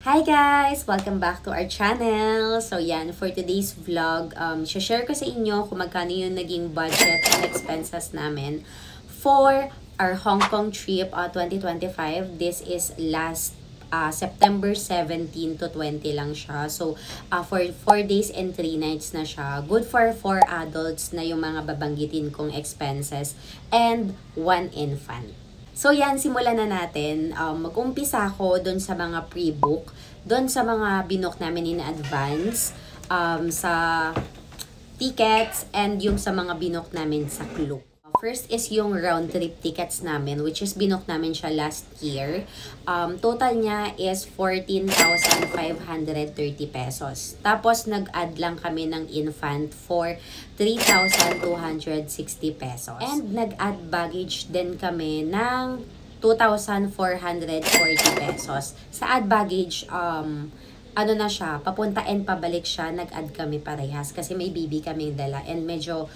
Hi guys! Welcome back to our channel. So yan, for today's vlog, share ko sa inyo kung magkano yung naging budget and expenses namin for our Hong Kong trip 2025. This is last September 17 to 20 lang siya. So, for 4 days and 3 nights na siya. Good for 4 adults na yung mga babanggitin kong expenses and 1 infant. So yan, simulan na natin. Mag-umpisa ako doon sa mga pre-book, doon sa mga binook namin in advance, sa tickets, and yung sa mga binook namin sa Klook. First is yung round trip tickets namin, which is binook namin siya last year. Total niya is 14,530 pesos. Tapos nag-add lang kami ng infant for 3,260 pesos. And nag-add baggage din kami ng 2,440 pesos. Sa add baggage, ano na siya, papunta and pabalik siya, nag-add kami parehas kasi may baby kaming dala and medyo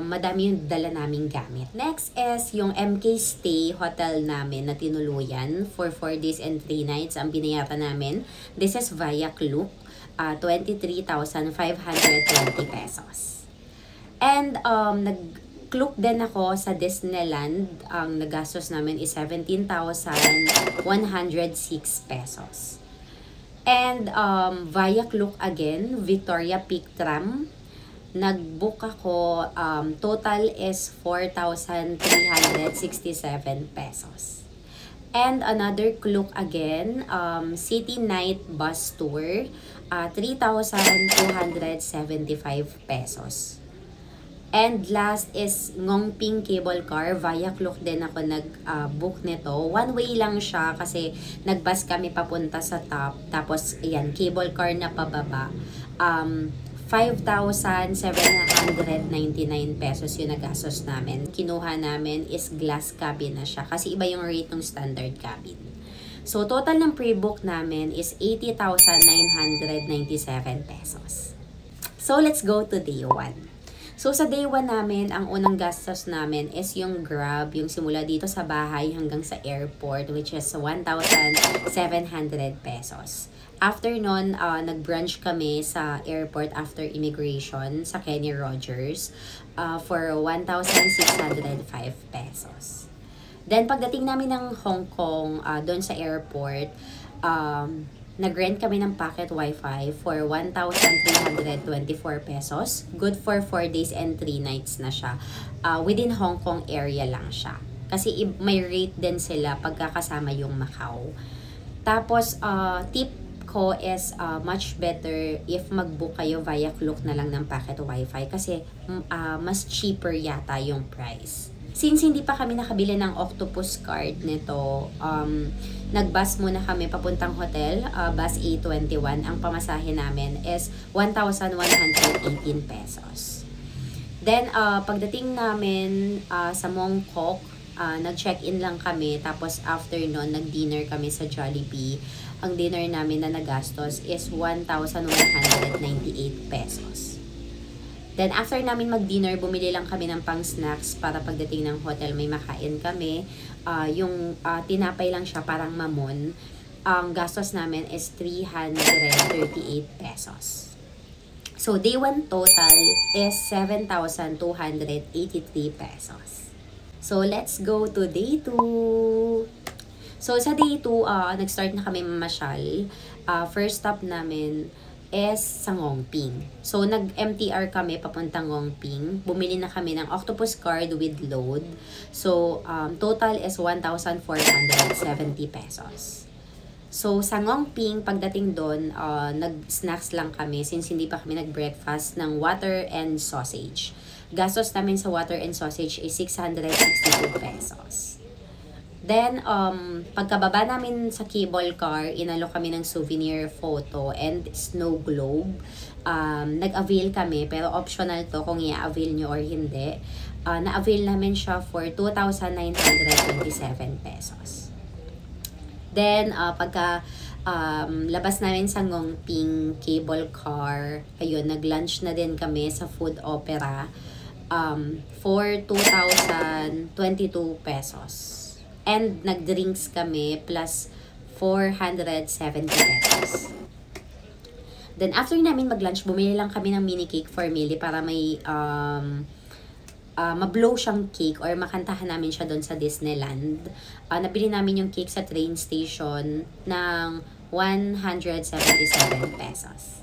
madami yung dala naming gamit. Next is yung MK Stay hotel namin na tinuluyan for 4 days and 3 nights ang binayaran namin. This is via Klook, 23,520 pesos. And nag-Klook din ako sa Disneyland. Ang nagastos namin is 17,106 pesos. And via Klook again, Victoria Peak Tram, nag-book ako, total is 4,367 pesos. And another Klook again, City Night Bus Tour, 3,275 pesos. And last is Ngongping Cable Car. Via Klook din ako nag-book nito. One way lang siya kasi nag-bus kami papunta sa top. Tapos, ayan, cable car na pababa. 5,799 pesos yung nagastos namin. Kinuha namin is glass cabin na siya kasi iba yung rate ng standard cabin. So, total ng pre-book namin is 80,997 pesos. So, let's go to day 1. So, sa day 1 namin, ang unang gastos namin is yung Grab, yung simula dito sa bahay hanggang sa airport, which is 1,700 pesos. After nun, nag-brunch kami sa airport after immigration sa Kenny Rogers for 1,605 pesos. Then, pagdating namin ng Hong Kong, doon sa airport, nag-rent kami ng pocket wifi for 1,324 pesos. Good for 4 days and 3 nights na siya. Within Hong Kong area lang siya. Kasi may rate din sila pagkakasama yung Macau. Tapos, tip ko is much better if mag-book kayo via Klook na lang ng pocket wifi kasi mas cheaper yata yung price. Since hindi pa kami nakabili ng octopus card nito, nag-bus muna kami papuntang hotel, bus A21. Ang pamasahe namin is 1,118 pesos. Then, pagdating namin sa Mongkok, nag-check-in lang kami. Tapos, after nun, nag-dinner kami sa Jollibee. Ang dinner namin na nagastos is 1,198 pesos. Then, after namin mag-dinner, bumili lang kami ng pang-snacks para pagdating ng hotel may makain kami. Yung tinapay lang siya, parang mamon. Ang gastos namin is 338 pesos. So, day 1 total is 7,283 pesos. So, let's go to day 2. So, sa day 2, nag-start na kami mamasyal. First stop namin is sa Ngongping. So, nag-MTR kami papuntang Ngongping. Bumili na kami ng octopus card with load. So, total is 1,470 pesos. So, sa Ngongping, pagdating doon, nag-snacks lang kami since hindi pa kami nag-breakfast ng water and sausage. Gastos namin sa water and sausage is 662 pesos. Then, pagkababa namin sa cable car, inalo kami ng souvenir photo and snow globe. Nag-avail kami, pero optional to kung i-avail nyo or hindi. Na-avail namin siya for 2,927 pesos. Then, pagka labas namin sa Ngongping cable car, ayun, nag-lunch na din kami sa Food Opera for 2,022 pesos. And nag-drinks kami plus 470 pesos. Then, after namin mag-lunch, bumili lang kami ng mini cake for Millie para may ma-blow siyang cake or makantahan namin siya doon sa Disneyland. Nabili namin yung cake sa train station ng 177 pesos.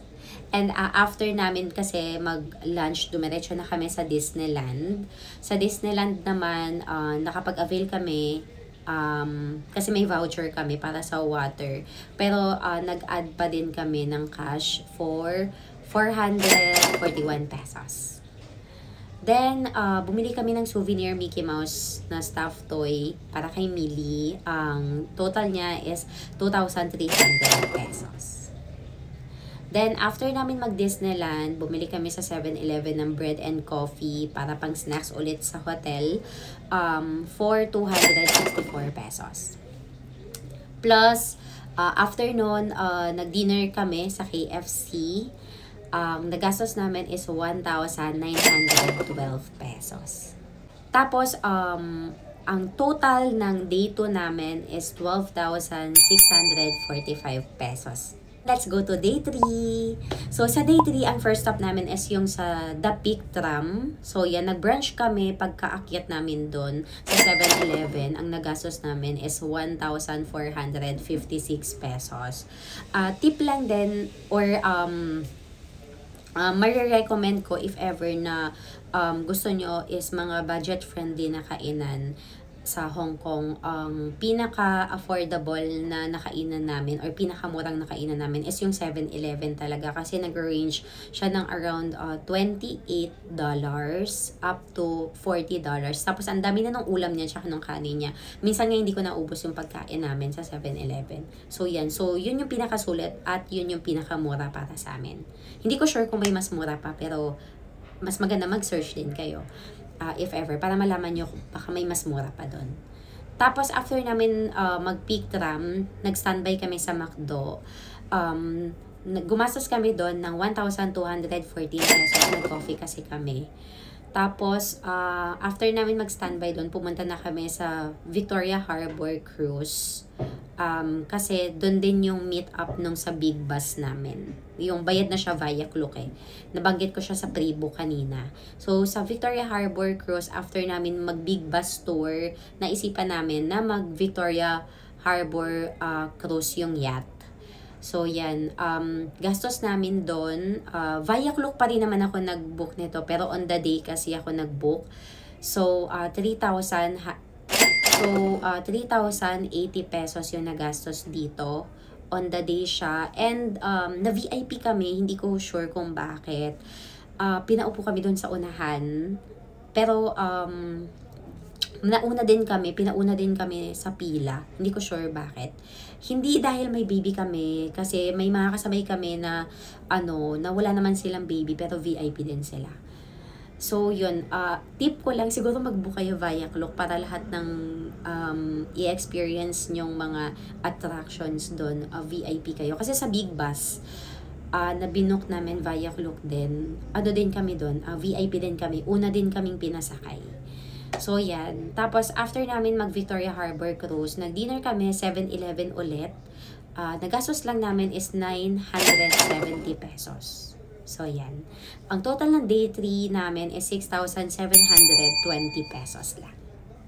And after namin kasi mag-lunch, dumiretso na kami sa Disneyland. Sa Disneyland naman, nakapag-avail kami kasi may voucher kami para sa water. Pero nag-add pa din kami ng cash for 441 pesos. Then, bumili kami ng souvenir Mickey Mouse na stuffed toy para kay Millie. Ang total niya is 2,300 pesos. Then, after namin mag-Disneyland, bumili kami sa 7-Eleven ng bread and coffee para pang snacks ulit sa hotel for 264 pesos. Plus, after nun, nag-dinner kami sa KFC. Nagastos namin is 1,912 pesos. Tapos, ang total ng day 2 namin is 12,645 pesos. Let's go to day 3. So, sa day 3, ang first stop namin is yung sa The Peak Tram. So, yan, nag-brunch kami pagkaakyat namin doon sa 7-Eleven. Ang nagastos namin is 1,456 pesos. Tip lang din, or marirecommend ko if ever na gusto nyo is mga budget-friendly na kainan sa Hong Kong. Ang pinaka-affordable na nakainan namin or pinakamurang nakainan namin is yung 7-Eleven talaga kasi nag-range siya ng around $28 up to $40. Tapos ang dami na ng ulam niya tsaka ng kanin niya. Minsan nga hindi ko naubos yung pagkain namin sa 7-Eleven. So yan. So yun yung pinakasulit at yun yung pinakamura para sa amin. Hindi ko sure kung may mas mura pa pero mas maganda mag-search din kayo. If ever, para malaman nyo baka may mas mura pa doon. Tapos, after namin mag-peak tram, nag-standby kami sa McDo. Gumastos kami doon ng 1,214 pesos. Nag-coffee kasi kami. Tapos, after namin mag-standby doon, pumunta na kami sa Victoria Harbor Cruise. Kasi doon din yung meet up nung sa big bus namin. Yung bayad na siya via Klook eh. Nabanggit ko siya sa pre-book kanina. So, sa Victoria Harbor Cruise, after namin mag-big bus tour, naisipan namin na mag-Victoria Harbor Cruise yung yacht. So, yan. Gastos namin doon. Via Klook pa rin naman ako nag-book nito. Pero on the day kasi ako nag-book. So, 3,080 pesos yung nagastos dito. On the day siya. And, na-VIP kami. Hindi ko sure kung bakit. Pinaupo kami doon sa unahan. Pero, pinauna din kami sa pila. Hindi ko sure bakit. Hindi dahil may baby kami, kasi may mga kasabay kami na, na wala naman silang baby, pero VIP din sila. So, yun. Tip ko lang, siguro mag-book kayo via Klook para lahat ng i-experience nyong mga attractions doon, VIP kayo. Kasi sa Big Bus, na binook namin via Klook din, din kami doon, VIP din kami. Una din kaming pinasakay. So, yan. Tapos, after namin mag-Victoria Harbor Cruise, nag-dinner kami, 7-Eleven ulit. Nagastos lang namin is 970 pesos. So, yan. Ang total ng day 3 namin is 6,720 pesos lang.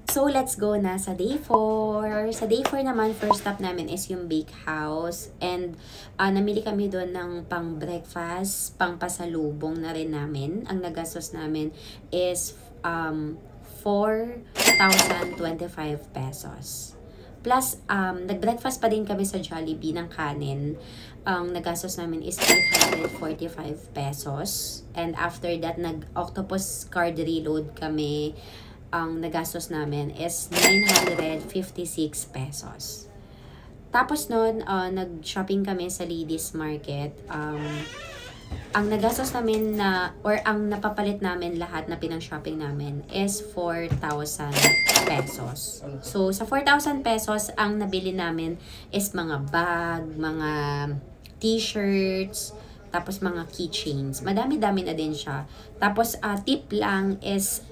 So, let's go na sa day 4. Sa day 4 naman, first stop namin is yung Bake House. And, namili kami doon ng pang-breakfast, pang-pasalubong na rin namin. Ang nagastos namin is 4,025 pesos. Plus, nag-breakfast pa din kami sa Jollibee ng kanin. Ang nagastos namin is 845 pesos. And after that, nag-octopus card reload kami. Ang nagastos namin is 956 pesos. Tapos nun, nag-shopping kami sa Ladies Market. Ang nagastos namin ang napapalit namin lahat na pinang-shopping namin is 4,000 pesos. So, sa 4,000 pesos, ang nabili namin is mga bag, mga t-shirts, tapos mga keychains. Madami-dami na din siya. Tapos, tip lang is,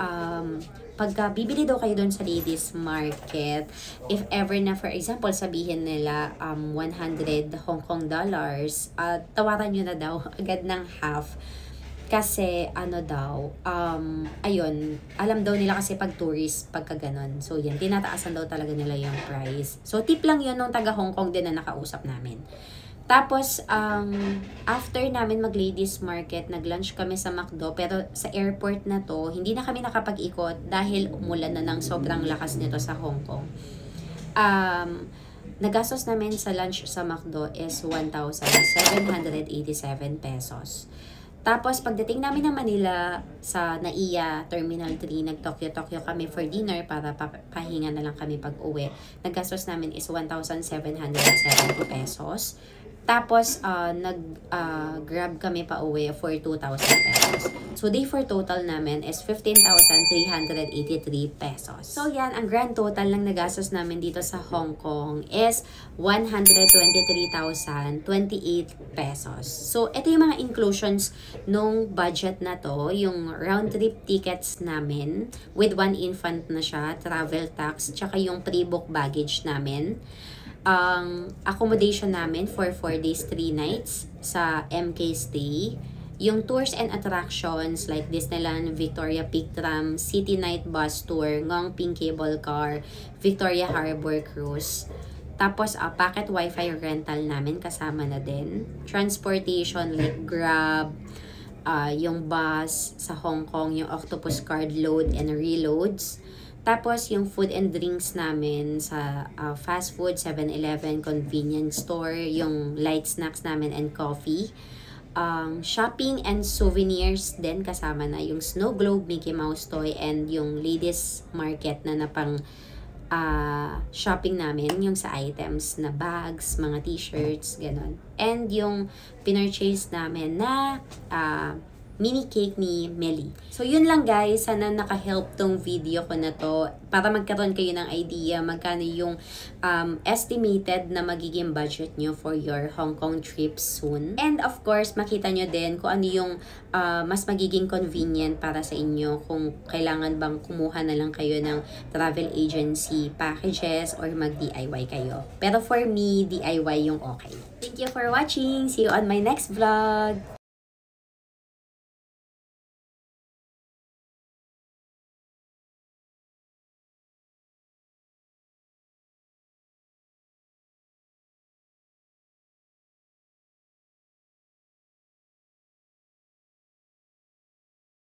pagka bibili daw kayo doon sa ladies market, if ever na for example sabihin nila 100 Hong Kong dollars, tawaran nyo na daw agad ng half. Kasi ano daw, ayun, alam daw nila kasi pag tourist, pagka ganon. So yan, tinataasan daw talaga nila yung price. So tip lang yun nung taga Hong Kong din na nakausap namin. Tapos, after namin mag-ladies market, nag-lunch kami sa McDo. Pero sa airport na to, hindi na kami nakapag-ikot dahil umulan na ng sobrang lakas nito sa Hong Kong. Nagastos namin sa lunch sa McDo is 1,787 pesos. Tapos, pagdating namin ng Manila sa NAIA Terminal 3, nag-Tokyo-Tokyo kami for dinner para pahinga na lang kami pag-uwi. Naggastos namin is 1,770 pesos. Tapos, nag-grab kami pa uwi for 2,000 pesos. So, day for total namin is 15,383 pesos. So, yan, ang grand total lang nagastos namin dito sa Hong Kong is 123,028 pesos. So, ito yung mga inclusions nung budget na to. Yung round-trip tickets namin with one infant na siya, travel tax, tsaka yung pre-book baggage namin. Accommodation namin for 4 days, 3 nights sa MK Stay. Yung tours and attractions like Disneyland, Victoria Peak Tram, City Night Bus Tour, Ngong Ping Cable Car, Victoria Harbor Cruise. Tapos, pocket wifi rental namin kasama na din. Transportation like Grab, yung bus sa Hong Kong, yung Octopus Card load and reloads. Tapos, yung food and drinks namin sa fast food, 7-Eleven, convenience store, yung light snacks namin and coffee. Shopping and souvenirs din kasama na yung snow globe, Mickey Mouse toy, and yung ladies market na napang shopping namin, yung sa items na bags, mga t-shirts, ganon. And yung pinurchase namin na mini cake ni Melly. So, yun lang guys. Sana naka-help tong video ko na to para magkaroon kayo ng idea magkano yung estimated na magiging budget nyo for your Hong Kong trip soon. And of course, makita nyo din kung ano yung mas magiging convenient para sa inyo, kung kailangan bang kumuha na lang kayo ng travel agency packages or mag-DIY kayo. Pero for me, DIY yung okay. Thank you for watching. See you on my next vlog.